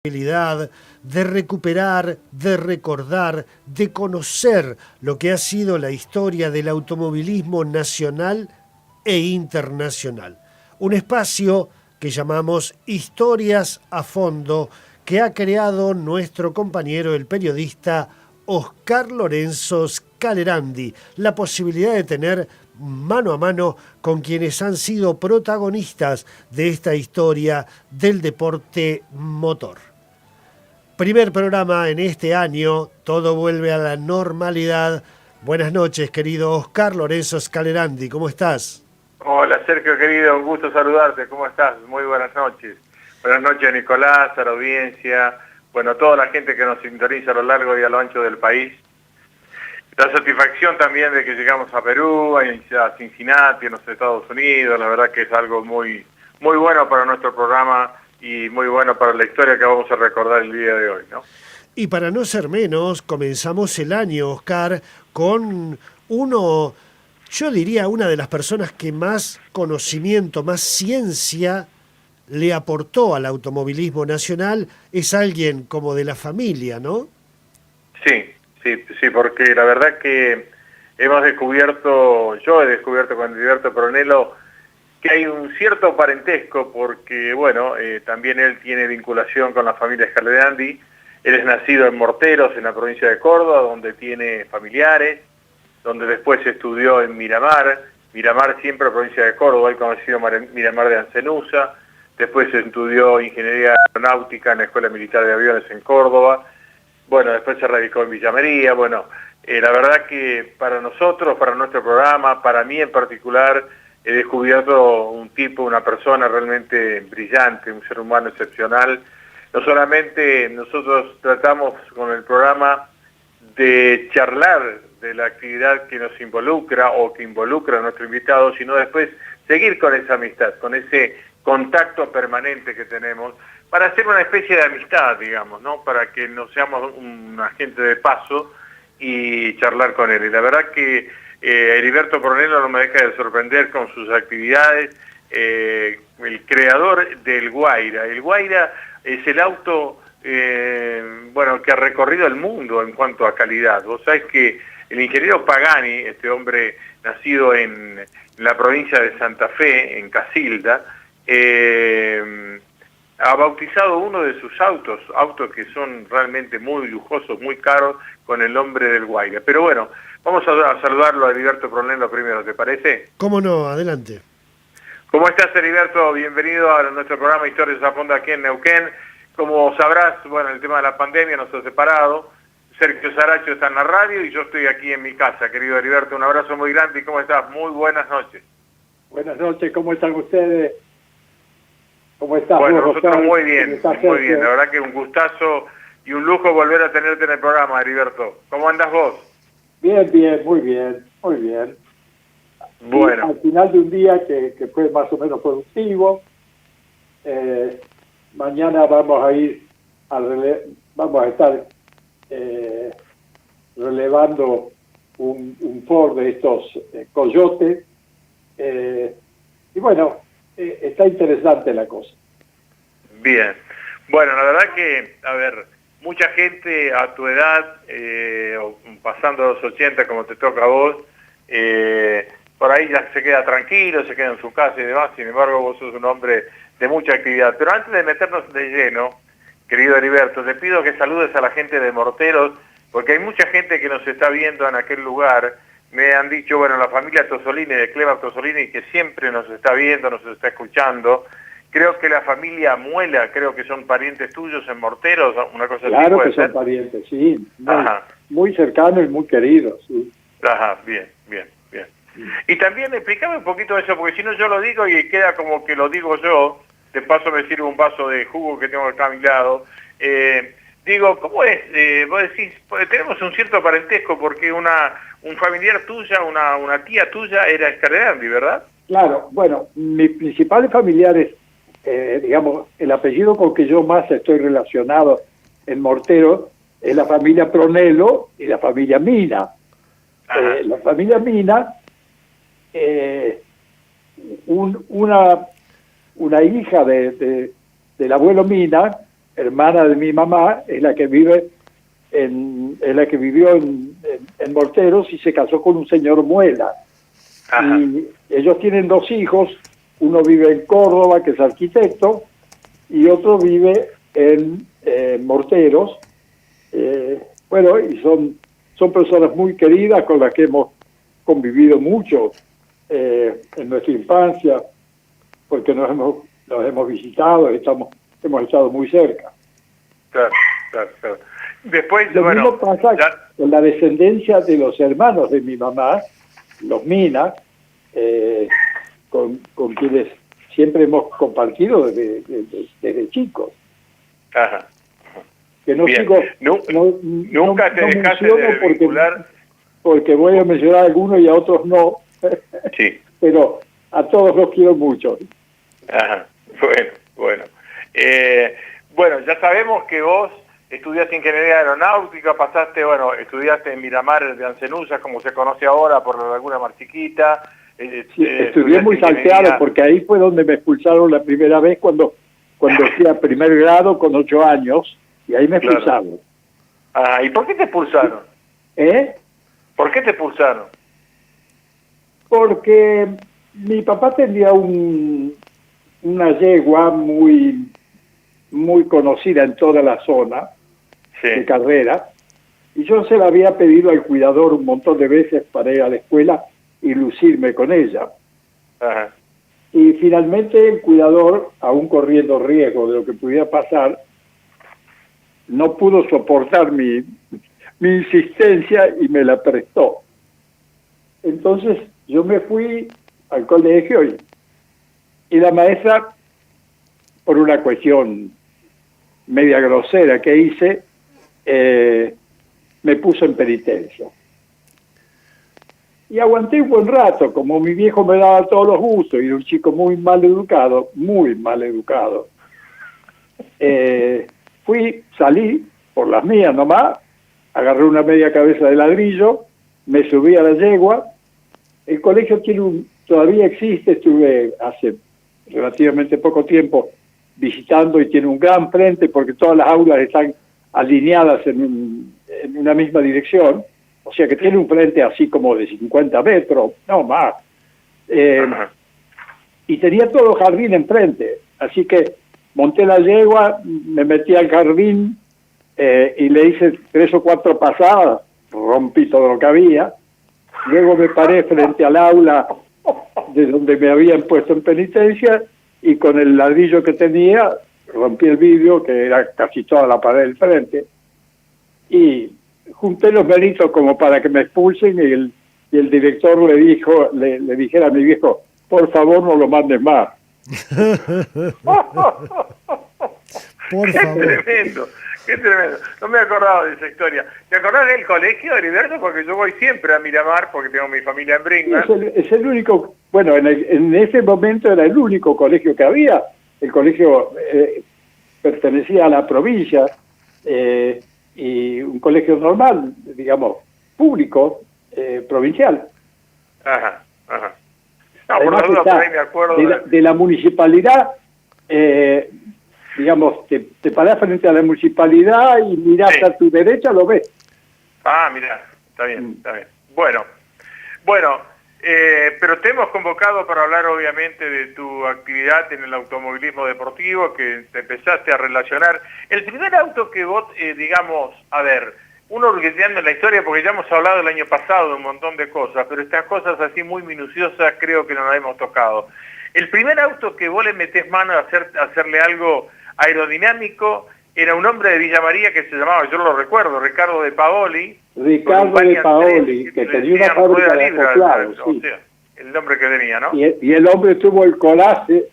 de recuperar, de recordar, de conocer lo que ha sido la historia del automovilismo nacional e internacional. Un espacio que llamamos Historias a Fondo, que ha creado nuestro compañero, el periodista Oscar Lorenzo Scalerandi, la posibilidad de tener mano a mano con quienes han sido protagonistas de esta historia del deporte motor. Primer programa en este año, todo vuelve a la normalidad. Buenas noches, querido Oscar Lorenzo Scalerandi, ¿cómo estás? Hola Sergio, querido, un gusto saludarte, ¿cómo estás? Muy buenas noches. Buenas noches, Nicolás, a la audiencia, bueno, a toda la gente que nos sintoniza a lo largo y a lo ancho del país. La satisfacción también de que llegamos a Perú, a Cincinnati, en los Estados Unidos, la verdad que es algo muy bueno para nuestro programa y muy bueno para la historia que vamos a recordar el día de hoy, ¿no? Y para no ser menos, comenzamos el año, Oscar, con yo diría, una de las personas que más conocimiento, más ciencia le aportó al automovilismo nacional, es alguien como de la familia, ¿no? Sí, porque la verdad que yo he descubierto con Heriberto Pronello que hay un cierto parentesco porque, bueno, también él tiene vinculación con la familia Scalerandi. Él es nacido en Morteros, en la provincia de Córdoba, donde tiene familiares, donde después estudió en Miramar siempre provincia de Córdoba, el conocido Miramar de Ancenusa. Después estudió Ingeniería Aeronáutica en la Escuela Militar de Aviones en Córdoba. Bueno, después se radicó en Villa María. Bueno, la verdad que para nosotros, para nuestro programa, para mí en particular, he descubierto una persona realmente brillante, un ser humano excepcional. No solamente nosotros tratamos con el programa de charlar de la actividad que nos involucra o que involucra a nuestro invitado, sino después seguir con esa amistad, con ese contacto permanente que tenemos, para hacer una especie de amistad, digamos, ¿no? Para que no seamos un agente de paso y charlar con él. Y la verdad que Heriberto Pronello no me deja de sorprender con sus actividades. El creador del Guaira. El Guaira es el auto que ha recorrido el mundo en cuanto a calidad. Vos sabés que el ingeniero Pagani, este hombre nacido en la provincia de Santa Fe, en Casilda, ha bautizado uno de sus autos que son realmente muy lujosos, muy caros, con el nombre del Guaira. Pero bueno, vamos a saludarlo a Heriberto Pronello primero, ¿te parece? ¿Cómo no? Adelante. ¿Cómo estás, Heriberto? Bienvenido a nuestro programa Historias a Fondo aquí en Neuquén. Como sabrás, bueno, el tema de la pandemia nos ha separado. Sergio Saracho está en la radio y yo estoy aquí en mi casa, querido Heriberto. Un abrazo muy grande y ¿cómo estás? Muy buenas noches. Buenas noches, ¿cómo están ustedes? ¿Cómo estás? Bueno, nosotros muy bien. La verdad que un gustazo y un lujo volver a tenerte en el programa, Heriberto. ¿Cómo andás vos? Bien, muy bien. Bueno. Y al final de un día que fue más o menos productivo, mañana vamos a estar relevando un Ford de estos Coyote, y bueno, está interesante la cosa. Bien. Bueno, la verdad que, a ver, mucha gente a tu edad, pasando los 80 como te toca a vos, por ahí ya se queda tranquilo, se queda en su casa y demás. Sin embargo, vos sos un hombre de mucha actividad. Pero antes de meternos de lleno, querido Heriberto, te pido que saludes a la gente de Morteros, porque hay mucha gente que nos está viendo en aquel lugar. Me han dicho, bueno, la familia Tosolini, de Cleva Tosolini, que siempre nos está viendo, nos está escuchando. Creo que la familia Muela, creo que son parientes tuyos en Morteros, una cosa así. Claro que son parientes, sí. Muy cercanos y muy queridos, sí. Ajá, bien. Y también explícame un poquito eso, porque si no yo lo digo y queda como que lo digo yo. De paso me sirve un vaso de jugo que tengo acá a mi lado. Digo, ¿cómo es? Vos decís, tenemos un cierto parentesco porque un familiar tuya, una tía tuya era Scalerandi, ¿verdad? Claro, bueno, mis principales familiares, digamos, el apellido con que yo más estoy relacionado en Mortero es la familia Pronello y la familia Mina. La familia Mina, una hija del abuelo Mina hermana de mi mamá, es la que vive es la que vivió en Morteros y se casó con un señor Muela. Ajá. Y ellos tienen 2 hijos, uno vive en Córdoba, que es arquitecto, y otro vive en Morteros. Bueno, y son personas muy queridas con las que hemos convivido mucho en nuestra infancia, porque nos hemos visitado, hemos estado muy cerca. Claro. Después, Lo bueno, mismo pasa con la descendencia de los hermanos de mi mamá, los Mina, con quienes siempre hemos compartido desde chicos. Ajá. Que no Bien. sigo, Nunca te dejaste de vincular. porque voy a mencionar a algunos y a otros no, Sí. pero a todos los quiero mucho. Ajá. Bueno. Bueno, ya sabemos que vos estudiaste ingeniería aeronáutica, estudiaste en Miramar de Ancenusa, como se conoce ahora, por la Laguna Mar Chiquita. Sí, estudié muy salteado, porque ahí fue donde me expulsaron la primera vez cuando fui a primer grado con 8 años, y ahí me expulsaron. Ah, ¿y por qué te expulsaron? ¿Por qué te expulsaron? Porque mi papá tenía una yegua muy conocida en toda la zona de carrera, y yo se la había pedido al cuidador un montón de veces para ir a la escuela y lucirme con ella. Ajá. Y finalmente el cuidador, aún corriendo riesgo de lo que pudiera pasar, no pudo soportar mi insistencia y me la prestó. Entonces yo me fui al colegio y la maestra, por una cuestión media grosera que hice, me puso en penitencia. Y aguanté un buen rato, como mi viejo me daba todos los gustos, y era un chico muy mal educado. Salí por las mías nomás, agarré una media cabeza de ladrillo, me subí a la yegua. El colegio todavía existe, estuve hace relativamente poco tiempo visitando, y tiene un gran frente porque todas las aulas están alineadas en una misma dirección, o sea que tiene un frente así como de 50 metros, no más. Y tenía todo el jardín enfrente, así que monté la yegua, me metí al jardín y le hice 3 o 4 pasadas, rompí todo lo que había. Luego me paré frente al aula de donde me habían puesto en penitencia, y con el ladrillo que tenía rompí el vidrio, que era casi toda la pared del frente, y junté los méritos como para que me expulsen, y el director le dijera a mi viejo, por favor no lo mandes más. Por favor. Qué tremendo. No me acordaba de esa historia. ¿Te acordás del colegio, Heriberto? Porque yo voy siempre a Miramar, porque tengo mi familia en Brinkman. Es el único, bueno, en ese momento era el único colegio que había. El colegio pertenecía a la provincia, y un colegio normal, digamos, público, provincial. Ajá. No, Además, por ahí me acuerdo de la municipalidad, digamos, te parás frente a la municipalidad y mirás a tu derecha, lo ves. Ah, mirá, está bien. Bueno, pero te hemos convocado para hablar obviamente de tu actividad en el automovilismo deportivo, que te empezaste a relacionar. El primer auto que vos, uno hurgueteando en la historia, porque ya hemos hablado el año pasado de un montón de cosas, pero estas cosas así muy minuciosas creo que no las hemos tocado. El primer auto que vos le metés mano a hacerle algo aerodinámico era un hombre de Villa María que se llamaba, yo lo recuerdo, Ricardo de Paoli. Que tenía una fábrica de acoplados, sí. O sea, el nombre que tenía, ¿no? Y el hombre tuvo el coraje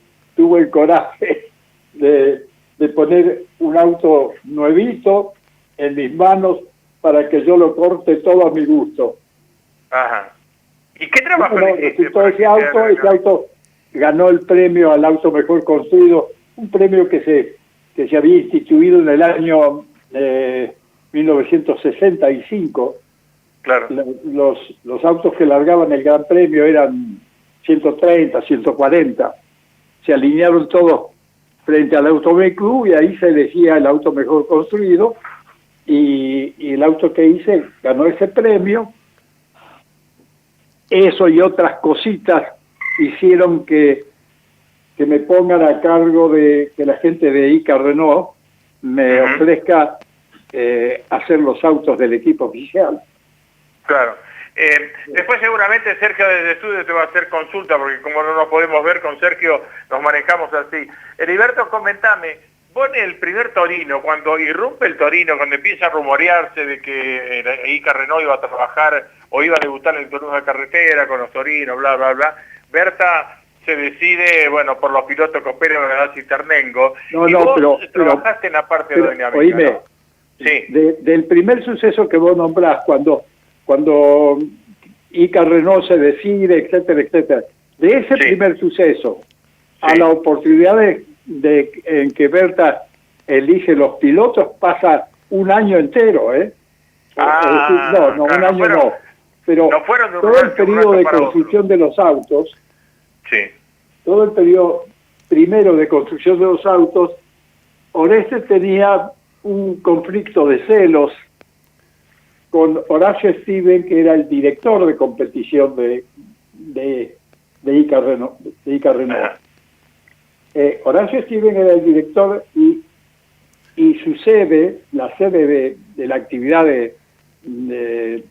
de poner un auto nuevito en mis manos para que yo lo corte todo a mi gusto. Ajá. ¿Y qué trabajo le hiciste? Ese auto ganó el premio al auto mejor construido, un premio que se había instituido en el año 1965. Claro. Los autos que largaban el Gran Premio eran 130, 140. Se alinearon todos frente al Automóvil Club, y ahí se elegía el auto mejor construido, y el auto que hice ganó ese premio. Eso y otras cositas hicieron que me pongan a cargo de que la gente de ICA Renault me ofrezca hacer los autos del equipo oficial. Claro. Después seguramente Sergio desde estudio te va a hacer consulta, porque como no nos podemos ver con Sergio, nos manejamos así. Heriberto, comentame, vos en el primer Torino, cuando irrumpe el Torino, cuando empieza a rumorearse de que Ica Renault iba a trabajar o iba a debutar en el turismo de carretera con los Torinos, bla, bla, bla, Berta se decide, bueno, por los pilotos que operan en la Citernengo, y vos trabajaste en la parte de aerodinámica, oíme, ¿no? Sí. Del primer suceso que vos nombrás, cuando Ica Renault se decide, etcétera, etcétera, de ese primer suceso a la oportunidad en que Berta elige los pilotos pasa un año entero, ¿eh? Claro, un año no, pero no fueron de un todo el periodo de construcción de los autos, todo el periodo primero de construcción de los autos, Oreste tenía un conflicto de celos con Horacio Steven, que era el director de competición de Ica Renault. Horacio Steven era el director y su sede, la sede de la actividad de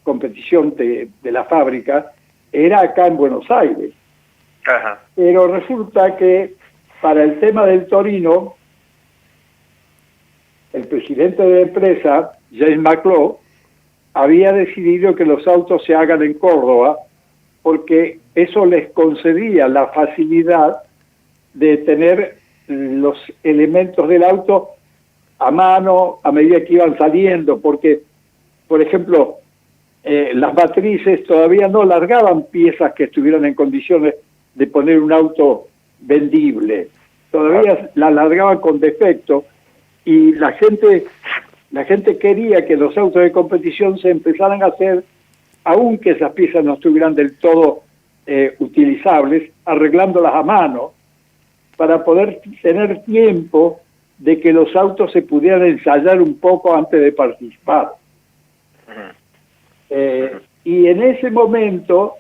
competición de la fábrica, era acá en Buenos Aires. Ajá. Pero resulta que para el tema del Torino, el presidente de la empresa, James McLaughlin, había decidido que los autos se hagan en Córdoba porque eso les concedía la facilidad de tener los elementos del auto a mano a medida que iban saliendo, porque, por ejemplo, las matrices todavía no largaban piezas que estuvieran en condiciones de poner un auto vendible, todavía las largaban con defecto, y la gente quería que los autos de competición se empezaran a hacer, aunque esas piezas no estuvieran del todo utilizables, arreglándolas a mano, para poder tener tiempo de que los autos se pudieran ensayar un poco antes de participar. Y en ese momento,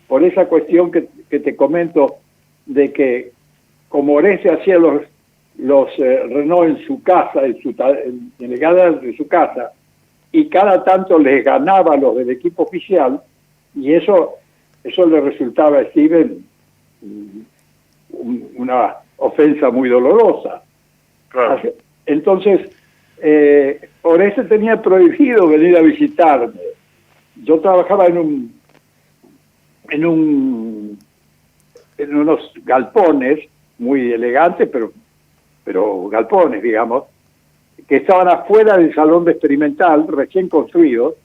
por esa cuestión que te comento, de que como Oreste hacía los Renault en su casa, en el garaje de su casa, y cada tanto les ganaba a los del equipo oficial, y eso le resultaba a Steven una ofensa muy dolorosa. Claro. Entonces, Oreste tenía prohibido venir a visitarme. Yo trabajaba en unos galpones muy elegantes, pero galpones, digamos, que estaban afuera del salón de experimental, recién construidos,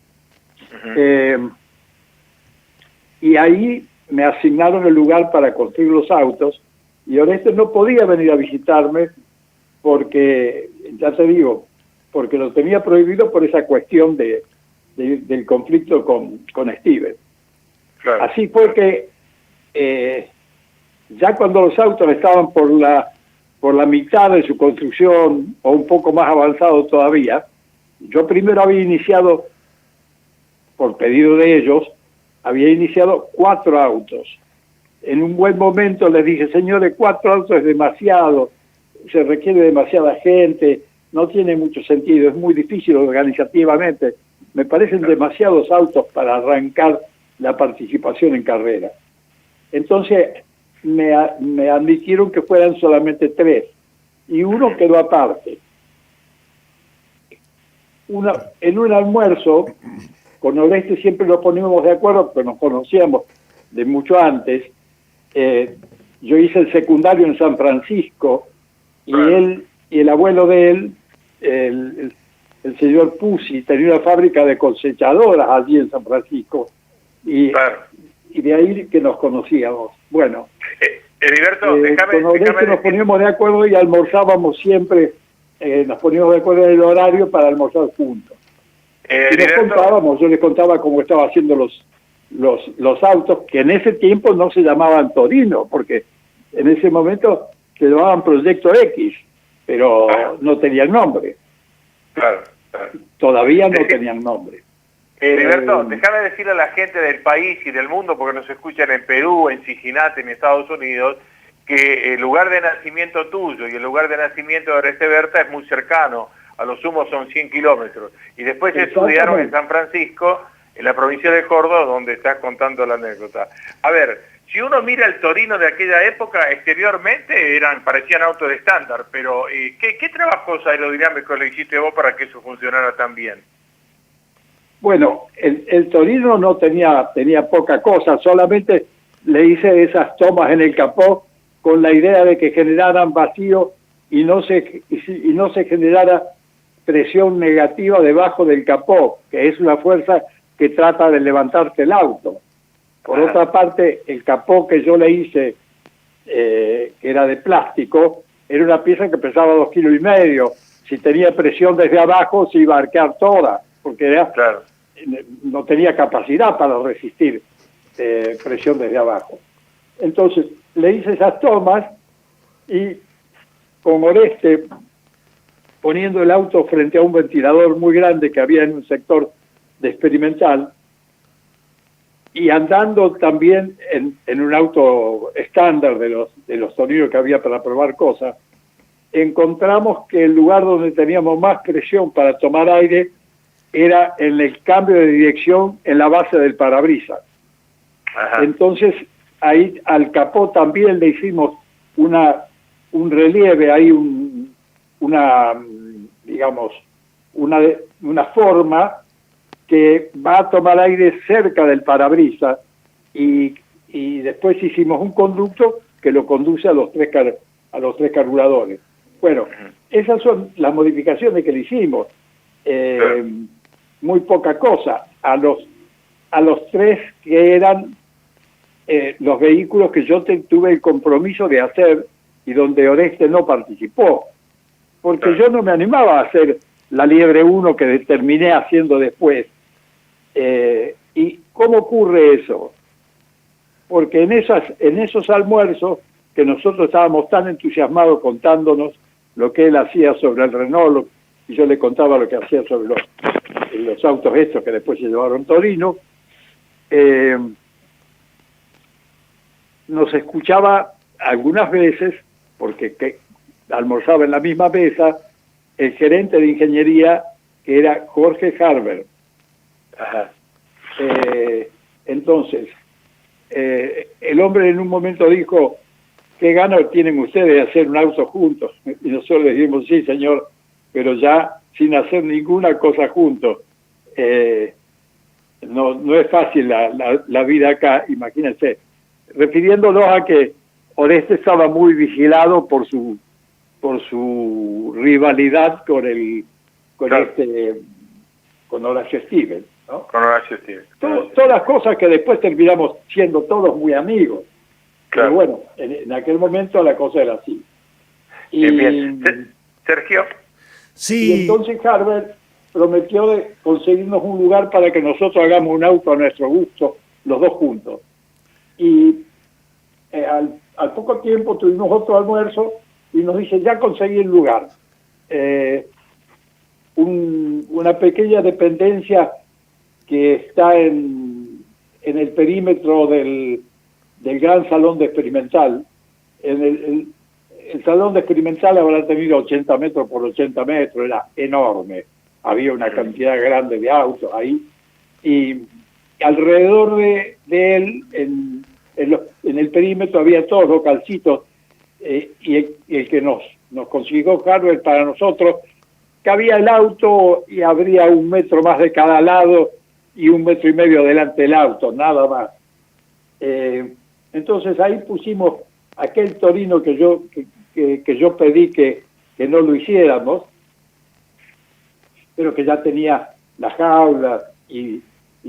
y ahí me asignaron el lugar para construir los autos, y Oreste no podía venir a visitarme porque, ya te digo, porque lo tenía prohibido por esa cuestión del conflicto con Steven. Claro. Así fue que ya cuando los autos estaban por la mitad de su construcción, o un poco más avanzado todavía, yo primero había iniciado, por pedido de ellos, había iniciado 4 autos. En un buen momento les dije, señores, 4 autos es demasiado, se requiere demasiada gente, no tiene mucho sentido, es muy difícil organizativamente, me parecen demasiados autos para arrancar la participación en carrera. Entonces me admitieron que fueran solamente 3, y uno quedó aparte. En un almuerzo, con Oreste siempre nos poníamos de acuerdo, pero nos conocíamos de mucho antes. Yo hice el secundario en San Francisco, y él y el abuelo de él, el señor Pusi, tenía una fábrica de cosechadoras allí en San Francisco, y de ahí que nos conocíamos. Bueno, Heriberto, con Oreste nos poníamos de acuerdo y almorzábamos siempre, nos poníamos de acuerdo en el horario para almorzar juntos. Y nos contábamos, yo les contaba cómo estaba haciendo los autos, que en ese tiempo no se llamaban Torino, porque en ese momento se llamaban Proyecto X, pero no tenían nombre. Claro, claro. Todavía no tenían nombre. Heriberto, déjame decirle a la gente del país y del mundo, porque nos escuchan en Perú, en Cincinnati, en Estados Unidos, que el lugar de nacimiento tuyo y el lugar de nacimiento de Oreste Berta es muy cercano, a lo sumo son 100 kilómetros. Y después estudiaron en San Francisco, en la provincia de Córdoba, donde estás contando la anécdota. A ver, si uno mira el Torino de aquella época, exteriormente parecían autos de estándar, pero ¿qué trabajos aerodinámicos le hiciste vos para que eso funcionara tan bien? Bueno, el Torino no tenía poca cosa, solamente le hice esas tomas en el capó con la idea de que generaran vacío y no se generara presión negativa debajo del capó, que es una fuerza que trata de levantarse el auto. Por otra parte, el capó que yo le hice, que era de plástico, era una pieza que pesaba 2,5 kilos. Si tenía presión desde abajo, se iba a arquear toda, porque no tenía capacidad para resistir presión desde abajo. Entonces, le hice esas tomas y con Oreste, poniendo el auto frente a un ventilador muy grande que había en un sector de experimental, y andando también en un auto estándar de los Torinos que había para probar cosas, encontramos que el lugar donde teníamos más presión para tomar aire era en el cambio de dirección en la base del parabrisas. Entonces, ahí al capó también le hicimos un relieve, ahí una forma que va a tomar aire cerca del parabrisas y después hicimos un conducto que lo conduce a los tres carburadores. Bueno, esas son las modificaciones que le hicimos. Muy poca cosa. A los tres que eran los vehículos que yo tuve el compromiso de hacer y donde Oreste no participó, porque yo no me animaba a hacer la Liebre 1 que terminé haciendo después. ¿Y cómo ocurre eso? Porque en esos almuerzos que nosotros estábamos tan entusiasmados contándonos lo que él hacía sobre el Renault, y yo le contaba lo que hacía sobre los autos estos que después se llevaron Torino, nos escuchaba algunas veces, porque almorzaba en la misma mesa, el gerente de ingeniería, que era Jorge Harber. Entonces, el hombre en un momento dijo, ¿qué ganas tienen ustedes de hacer un auto juntos? Y nosotros le dijimos, sí, señor, pero ya sin hacer ninguna cosa juntos. No es fácil la vida acá, imagínense. Refiriéndonos a que Oreste estaba muy vigilado por su rivalidad con Horacio Stevens, ¿no? Con Horacio Stevens. Todas las cosas que después terminamos siendo todos muy amigos. Pero bueno, en aquel momento la cosa era así. Bien. Sergio. Sí. Y entonces Harber prometió de conseguirnos un lugar para que nosotros hagamos un auto a nuestro gusto, los dos juntos. Y al poco tiempo tuvimos otro almuerzo y nos dice, ya conseguí el lugar. Una pequeña dependencia que está en el perímetro del gran salón de experimental. El salón de experimental habrá tenido 80 metros por 80 metros, era enorme. Había una cantidad grande de autos ahí. Y alrededor de él, en el perímetro, había todos localcitos. Y el que nos consiguió Harvard para nosotros, cabía el auto y habría 1 metro más de cada lado y 1,5 metros delante del auto, nada más. Entonces ahí pusimos aquel Torino que yo pedí que no lo hiciéramos, pero que ya tenía la jaula y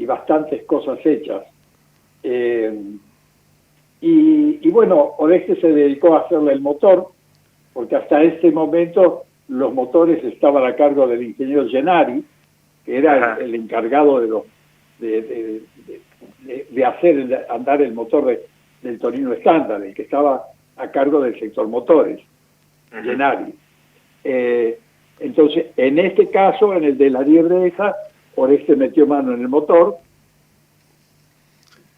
bastantes cosas hechas. Y bueno, Oreste se dedicó a hacerle el motor, porque hasta ese momento los motores estaban a cargo del ingeniero Gennari, que era el encargado de hacer andar el motor del Torino estándar, el que estaba a cargo del sector motores, Gennari. Entonces, en este caso, en el de la liebre esa, Oreste metió mano en el motor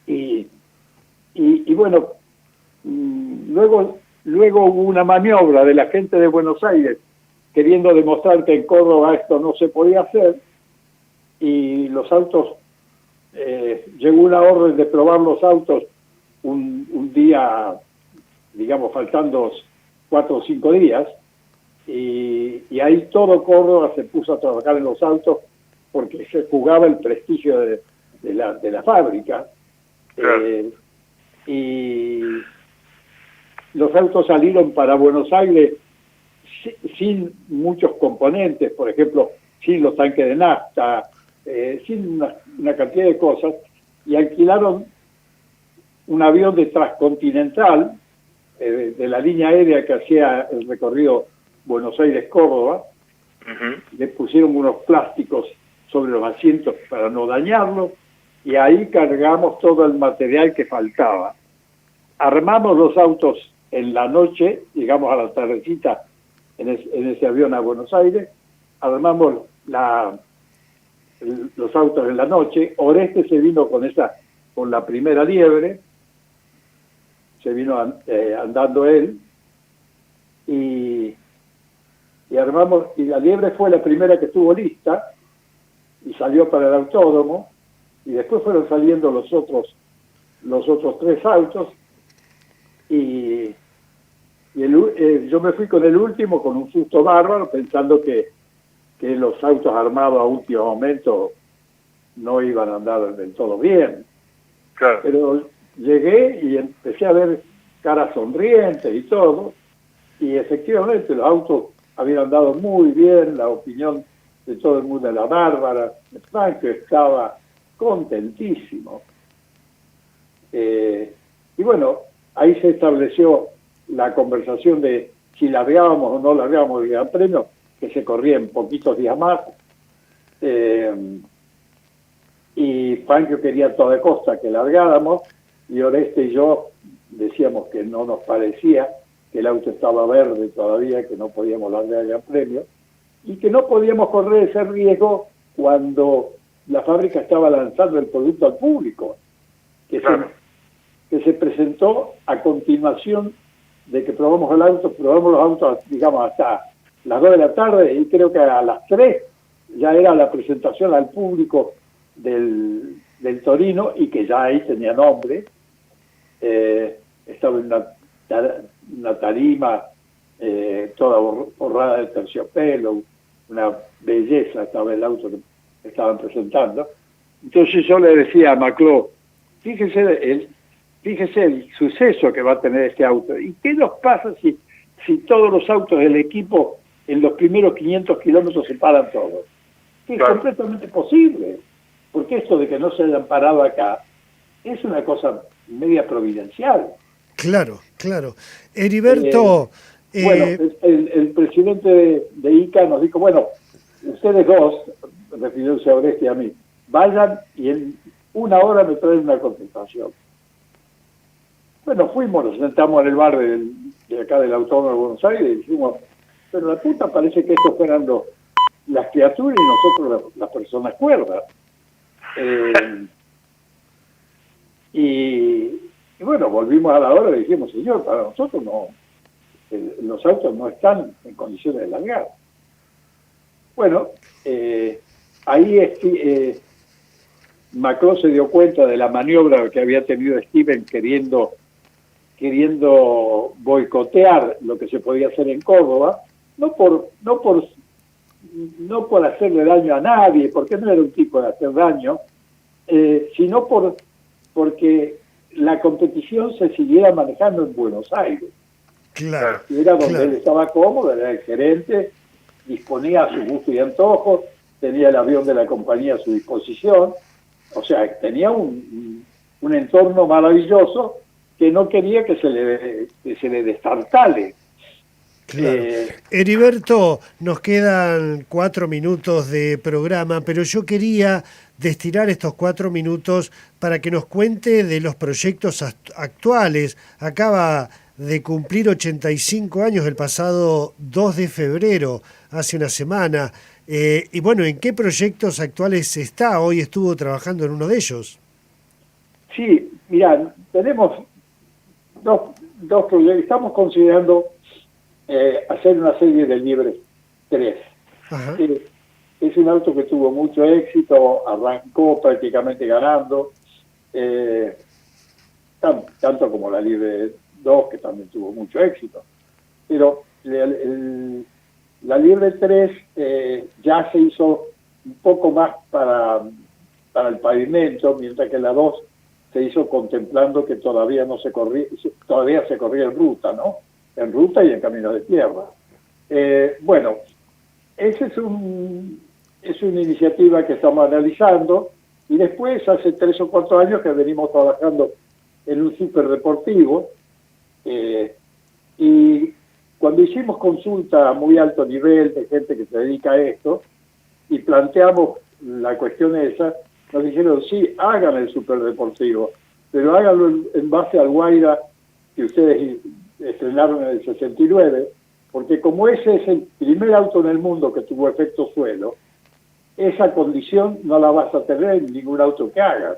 y bueno, luego hubo una maniobra de la gente de Buenos Aires queriendo demostrar que en Córdoba esto no se podía hacer, y los autos, llegó una orden de probar los autos un día, digamos, faltando 4 o 5 días, y ahí todo Córdoba se puso a trabajar en los autos porque se jugaba el prestigio de la fábrica. Claro. Y los autos salieron para Buenos Aires sin muchos componentes, por ejemplo, sin los tanques de nafta, sin una cantidad de cosas, y alquilaron un avión de Transcontinental, de la línea aérea que hacía el recorrido Buenos Aires-Córdoba. Le pusieron unos plásticos sobre los asientos para no dañarlos, y ahí cargamos todo el material que faltaba. Armamos los autos en la noche, llegamos a la tardecita en ese avión a Buenos Aires, armamos los autos en la noche. Oreste se vino con la primera liebre, se vino andando él, y armamos, y la liebre fue la primera que estuvo lista, y salió para el autódromo, y después fueron saliendo los otros 3 autos, y yo me fui con el último con un susto bárbaro, pensando que los autos armados a último momento no iban a andar del todo bien. Claro. Pero llegué y empecé a ver caras sonrientes y todo, y efectivamente los autos habían andado muy bien, la opinión de todo el mundo era bárbara. Franco estaba contentísimo. Y bueno, ahí se estableció la conversación de si largábamos o no largábamos el Gran Premio, que se corría en poquitos días más. Y Franco quería a toda costa que largáramos, y Oreste y yo decíamos que no nos parecía, que el auto estaba verde todavía, que no podíamos largar el Gran Premio, y que no podíamos correr ese riesgo cuando la fábrica estaba lanzando el producto al público, que se presentó a continuación de que probamos los autos, digamos, hasta las 2 de la tarde, y creo que a las 3 ya era la presentación al público del Torino, y que ya ahí tenía nombre. Estaba en una tarima toda borrada de terciopelo, una belleza estaba el auto que estaban presentando. Entonces yo le decía a Macló, fíjese el suceso que va a tener este auto, y qué nos pasa si todos los autos del equipo en los primeros 500 kilómetros se paran todos. Que es completamente posible, porque esto de que no se hayan parado acá es una cosa media providencial. Claro. Heriberto... Bueno, el presidente de ICA nos dijo, bueno, ustedes dos, refiriéndose a Oreste y a mí, vayan y en 1 hora me traen una contestación. Bueno, fuimos, nos sentamos en el bar de acá del Autódromo de Buenos Aires y dijimos, pero la puta, parece que estos fueran las criaturas y nosotros las personas cuerdas. Y bueno, volvimos a la hora y dijimos, señor, para nosotros no, los autos no están en condiciones de largar. Bueno, ahí Macron se dio cuenta de la maniobra que había tenido Steven queriendo boicotear lo que se podía hacer en Córdoba, no por hacerle daño a nadie, porque no era un tipo de hacer daño, sino porque la competición se siguiera manejando en Buenos Aires. Claro. Era donde él estaba cómodo, era el gerente, disponía a su gusto y antojo, tenía el avión de la compañía a su disposición, o sea, tenía un entorno maravilloso que no quería que se le destartale. Claro. Heriberto, nos quedan 4 minutos de programa, pero yo quería destinar estos 4 minutos para que nos cuente de los proyectos actuales. Acaba de cumplir 85 años el pasado 2 de febrero, hace una semana. Y bueno, ¿en qué proyectos actuales está? Hoy estuvo trabajando en uno de ellos. Sí, mira, tenemos dos proyectos. Estamos considerando hacer una serie de Libre 3. Ajá. Es un auto que tuvo mucho éxito, arrancó prácticamente ganando, tanto como la Libre 2, que también tuvo mucho éxito. Pero la Libre 3 ya se hizo un poco más para el pavimento, mientras que la 2 se hizo contemplando que todavía se corría en ruta, ¿no? En ruta y en camino de tierra. Bueno, esa es una iniciativa que estamos analizando, y después hace 3 o 4 años que venimos trabajando en un superdeportivo, y cuando hicimos consulta a muy alto nivel de gente que se dedica a esto y planteamos la cuestión esa, nos dijeron, sí, hagan el superdeportivo, pero háganlo en base al Guaira que ustedes estrenaron en el 69, porque como ese es el primer auto en el mundo que tuvo efecto suelo, esa condición no la vas a tener en ningún auto que hagas.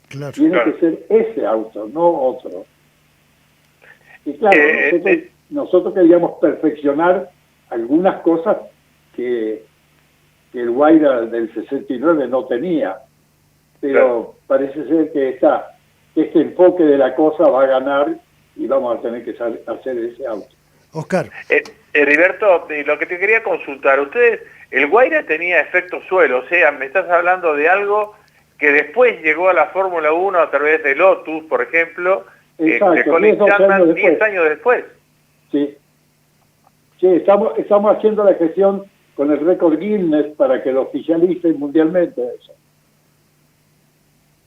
Claro. Tiene que ser ese auto, no otro. Y claro, nosotros queríamos perfeccionar algunas cosas que el Guaira del 69 no tenía, pero parece ser que este enfoque de la cosa va a ganar y vamos a tener que hacer ese auto. Oscar. Heriberto, lo que te quería consultar, ustedes, el Guaira tenía efecto suelo, o sea, me estás hablando de algo que después llegó a la Fórmula 1 a través de Lotus, por ejemplo, de Colin Chapman 10 años después. Sí, estamos haciendo la gestión con el récord Guinness para que lo oficialicen mundialmente eso.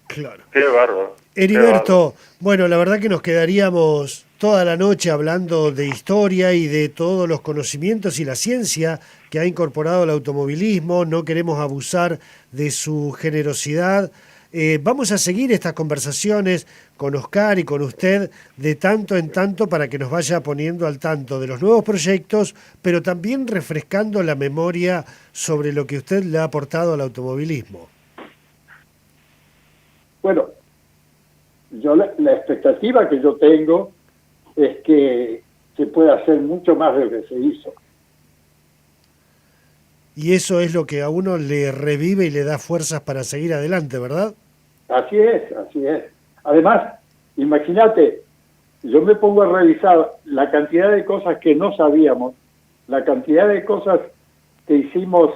Claro. Qué bárbaro. Heriberto, bueno, la verdad que nos quedaríamos toda la noche hablando de historia y de todos los conocimientos y la ciencia que ha incorporado el automovilismo. No queremos abusar de su generosidad. Vamos a seguir estas conversaciones con Oscar y con usted de tanto en tanto para que nos vaya poniendo al tanto de los nuevos proyectos, pero también refrescando la memoria sobre lo que usted le ha aportado al automovilismo. Bueno, la expectativa que yo tengo es que se pueda hacer mucho más de lo que se hizo. Y eso es lo que a uno le revive y le da fuerzas para seguir adelante, ¿verdad? Así es, así es. Además, imagínate, yo me pongo a revisar la cantidad de cosas que no sabíamos, la cantidad de cosas que hicimos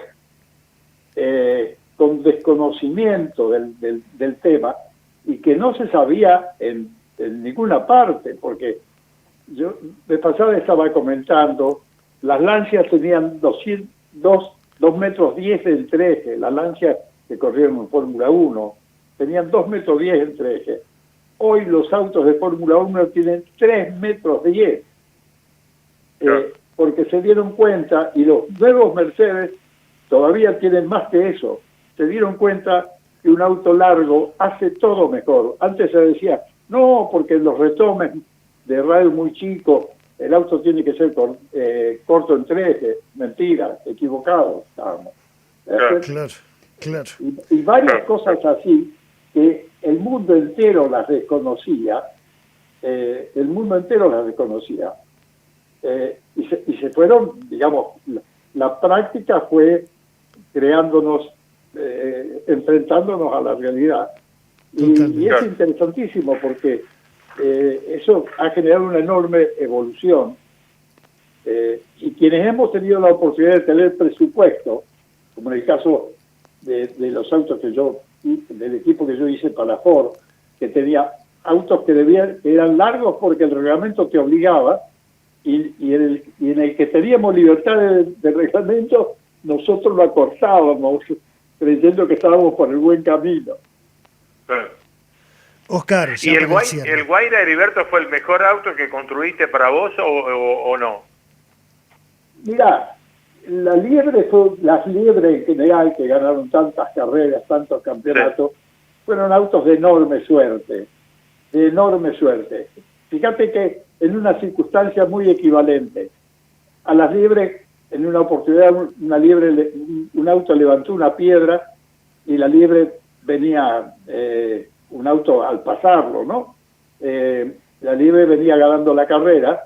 con desconocimiento del tema y que no se sabía en ninguna parte, porque yo de pasada estaba comentando, las Lancias tenían 2 metros 10 entre eje, las Lancias que corrieron en Fórmula 1 tenían 2 metros 10 entre eje. Hoy los autos de Fórmula 1 tienen 3 metros 10, porque se dieron cuenta, y los nuevos Mercedes todavía tienen más que eso, se dieron cuenta que un auto largo hace todo mejor. Antes se decía, no, porque los retomes de radio muy chicos, el auto tiene que ser corto entre ejes. Mentira, equivocado estábamos. Claro. Y varias cosas así que el mundo entero las desconocía, y se fueron, digamos, la práctica fue creándonos, enfrentándonos a la realidad. Y es interesantísimo porque eso ha generado una enorme evolución. Y quienes hemos tenido la oportunidad de tener presupuesto, como en el caso de los autos del equipo que yo hice para Ford, que tenía autos que eran largos porque el reglamento te obligaba, y en el que teníamos libertad de reglamento, nosotros lo acortábamos, creyendo que estábamos por el buen camino. Oscar, ¿y el Guaira, Heriberto, fue el mejor auto que construiste para vos o no? Mirá, las liebres en general, que ganaron tantas carreras, tantos campeonatos, fueron autos de enorme suerte. fíjate que en una circunstancia muy equivalente, a las liebres, en una oportunidad, un auto levantó una piedra y la liebre venía, un auto al pasarlo, ¿no? La liebre venía ganando la carrera,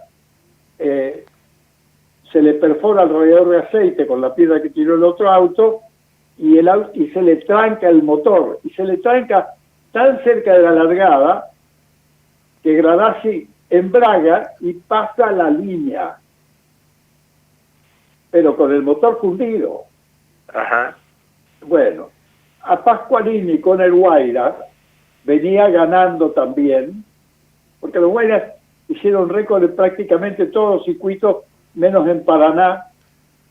se le perfora el radiador de aceite con la piedra que tiró el otro auto y se le tranca el motor, y se le tranca tan cerca de la largada que Gradassi embraga y pasa la línea, pero con el motor fundido. Ajá. Bueno, a Pasqualini con el Guaira venía ganando también, porque los Guairas hicieron récord en prácticamente todos los circuitos, menos en Paraná,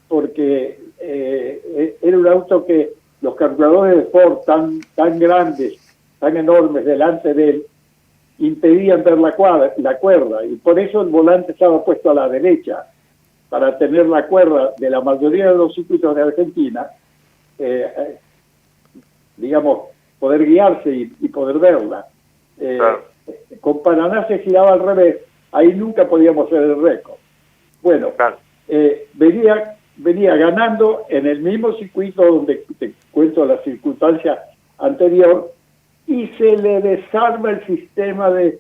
porque era un auto que los carburadores de Ford tan grandes, tan enormes delante de él, impedían ver la cuerda, y por eso el volante estaba puesto a la derecha, para tener la cuerda de la mayoría de los circuitos de Argentina, digamos, poder guiarse y poder verla. Claro. Con Paraná se giraba al revés, ahí nunca podíamos hacer el récord. Bueno, Claro. venía ganando en el mismo circuito donde te cuento la circunstancia anterior, y se le desarma el sistema de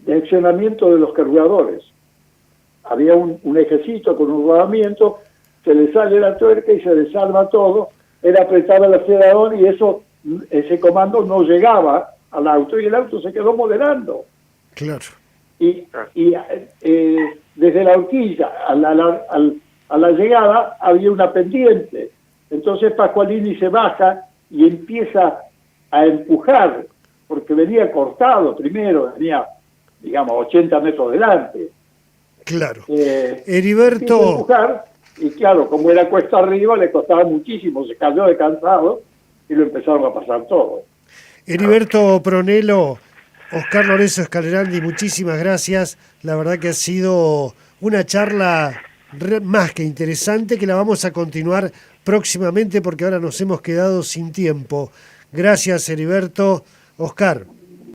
accionamiento de los carburadores. Había un ejecito con un rodamiento, se le sale la tuerca y se desarma todo, era apretar el acelerador y ese comando no llegaba al auto y el auto se quedó moderando. Claro. Y desde la horquilla a la llegada había una pendiente. Entonces Pasqualini se baja y empieza a empujar, porque venía cortado primero, venía, digamos, 80 metros delante. Claro. Empieza a Heriberto, empujar, y claro, como era cuesta arriba, le costaba muchísimo, se cayó de cansado y lo empezaron a pasar todo. Heriberto Pronello, Oscar Lorenzo Scalerandi, muchísimas gracias. La verdad que ha sido una charla más que interesante, que la vamos a continuar próximamente porque ahora nos hemos quedado sin tiempo. Gracias, Heriberto. Oscar.